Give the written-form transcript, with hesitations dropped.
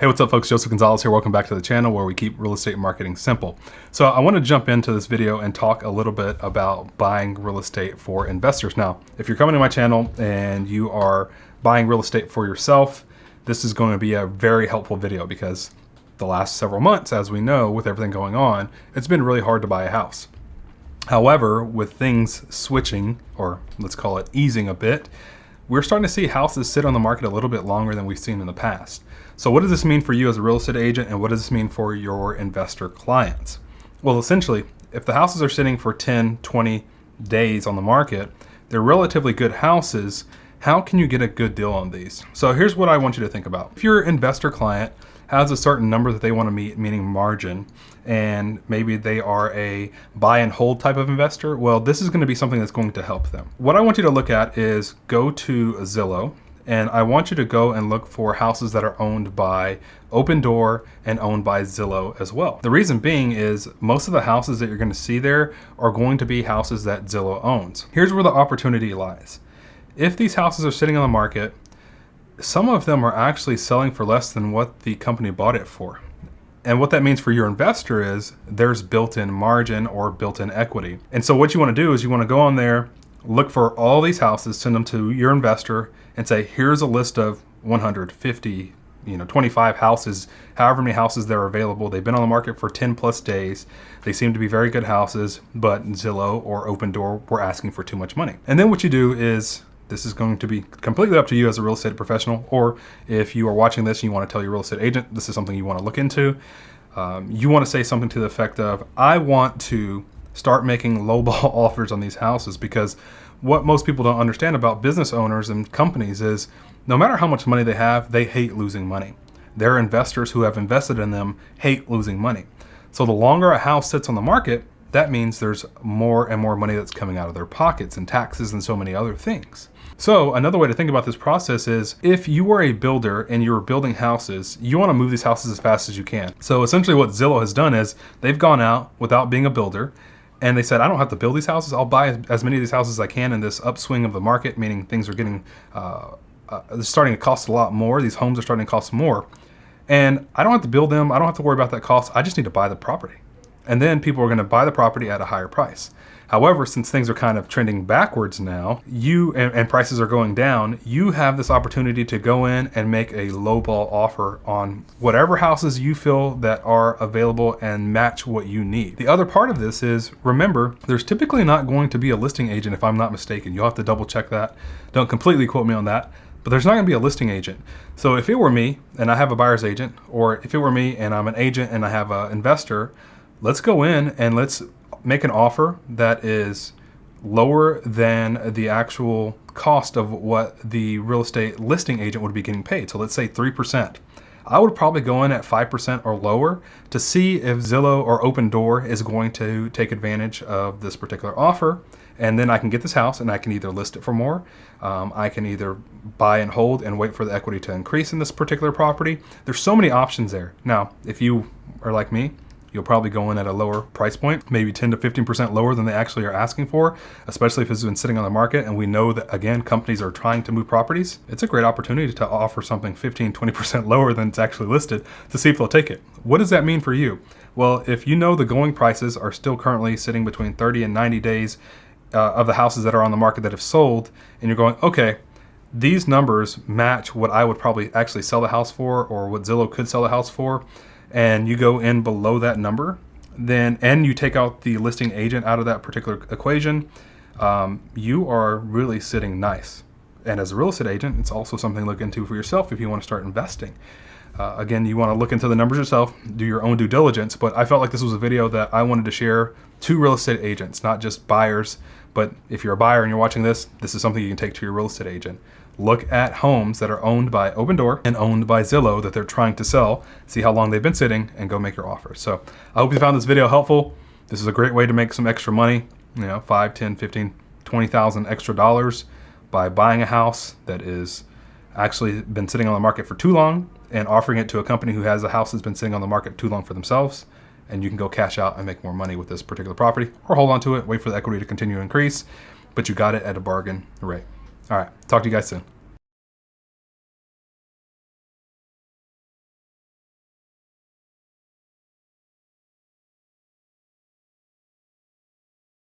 Hey, what's up folks? Joseph Gonzalez here. Welcome back to the channel where we keep real estate marketing simple. So I want to jump into this video and talk a little bit about buying real estate for investors. Now, if you're coming to my channel and you are buying real estate for yourself, this is going to be a very helpful video because the last several months, as we know, with everything going on, it's been really hard to buy a house. However, with things switching, or let's call it easing a bit, we're starting to see houses sit on the market a little bit longer than we've seen in the past. So what does this mean for you as a real estate agent, and what does this mean for your investor clients? Well, essentially, if the houses are sitting for 10, 20 days on the market, they're relatively good houses. How can you get a good deal on these? So here's what I want you to think about. If your investor client has a certain number that they want to meet, meaning margin, and maybe they are a buy and hold type of investor, well, this is going to be something that's going to help them. What I want you to look at is go to Zillow, and I want you to go and look for houses that are owned by Opendoor and owned by Zillow as well. The reason being is most of the houses that you're going to see there are going to be houses that Zillow owns. Here's where the opportunity lies. If these houses are sitting on the market, some of them are actually selling for less than what the company bought it for. And what that means for your investor is there's built-in margin or built-in equity. And so what you want to do is you want to go on there, look for all these houses, send them to your investor and say, here's a list of 150, 25 houses, however many houses that are available. They've been on the market for 10 plus days. They seem to be very good houses, but Zillow or Opendoor were asking for too much money. And then what you do is, this is going to be completely up to you as a real estate professional, or if you are watching this and you want to tell your real estate agent, this is something you want to look into. You want to say something to the effect of, I want to start making lowball offers on these houses, because what most people don't understand about business owners and companies is no matter how much money they have, they hate losing money. Their investors who have invested in them hate losing money. So the longer a house sits on the market, that means there's more and more money that's coming out of their pockets and taxes and so many other things. So another way to think about this process is if you are a builder and you're building houses, you want to move these houses as fast as you can. So essentially what Zillow has done is they've gone out without being a builder and they said, I don't have to build these houses. I'll buy as many of these houses as I can in this upswing of the market, meaning things are getting, they're starting to cost a lot more. These homes are starting to cost more. And I don't have to build them. I don't have to worry about that cost. I just need to buy the property. And then people are going to buy the property at a higher price. However, since things are kind of trending backwards now, and prices are going down, you have this opportunity to go in and make a lowball offer on whatever houses you feel that are available and match what you need. The other part of this is, remember, there's typically not going to be a listing agent if I'm not mistaken. You'll have to double check that. Don't completely quote me on that. But there's not going to be a listing agent. So if it were me and I have a buyer's agent, or if it were me and I'm an agent and I have an investor, let's go in and let's make an offer that is lower than the actual cost of what the real estate listing agent would be getting paid. So let's say 3%. I would probably go in at 5% or lower to see if Zillow or Opendoor is going to take advantage of this particular offer. And then I can get this house and I can either list it for more. I can either buy and hold and wait for the equity to increase in this particular property. There's so many options there. Now, if you are like me, you'll probably go in at a lower price point, maybe 10 to 15% lower than they actually are asking for, especially if it's been sitting on the market. And we know that, again, companies are trying to move properties. It's a great opportunity to offer something 15, 20% lower than it's actually listed to see if they'll take it. What does that mean for you? Well, if you know the going prices are still currently sitting between 30 and 90 days of the houses that are on the market that have sold, and you're going, okay, these numbers match what I would probably actually sell the house for, or what Zillow could sell the house for, and you go in below that number, then, and you take out the listing agent out of that particular equation, you are really sitting nice. And as a real estate agent, it's also something to look into for yourself if you want to start investing. Again, you want to look into the numbers yourself, do your own due diligence, but I felt like this was a video that I wanted to share to real estate agents, not just buyers. But if you're a buyer and you're watching this, this is something you can take to your real estate agent. Look at homes that are owned by Opendoor and owned by Zillow that they're trying to sell, see how long they've been sitting, and go make your offer. So I hope you found this video helpful. This is a great way to make some extra money, 5, 10, 15, 20,000 extra dollars by buying a house that is actually been sitting on the market for too long and offering it to a company who has a house that's been sitting on the market too long for themselves. And you can go cash out and make more money with this particular property, or hold on to it, wait for the equity to continue to increase, but you got it at a bargain rate. All right, talk to you guys soon.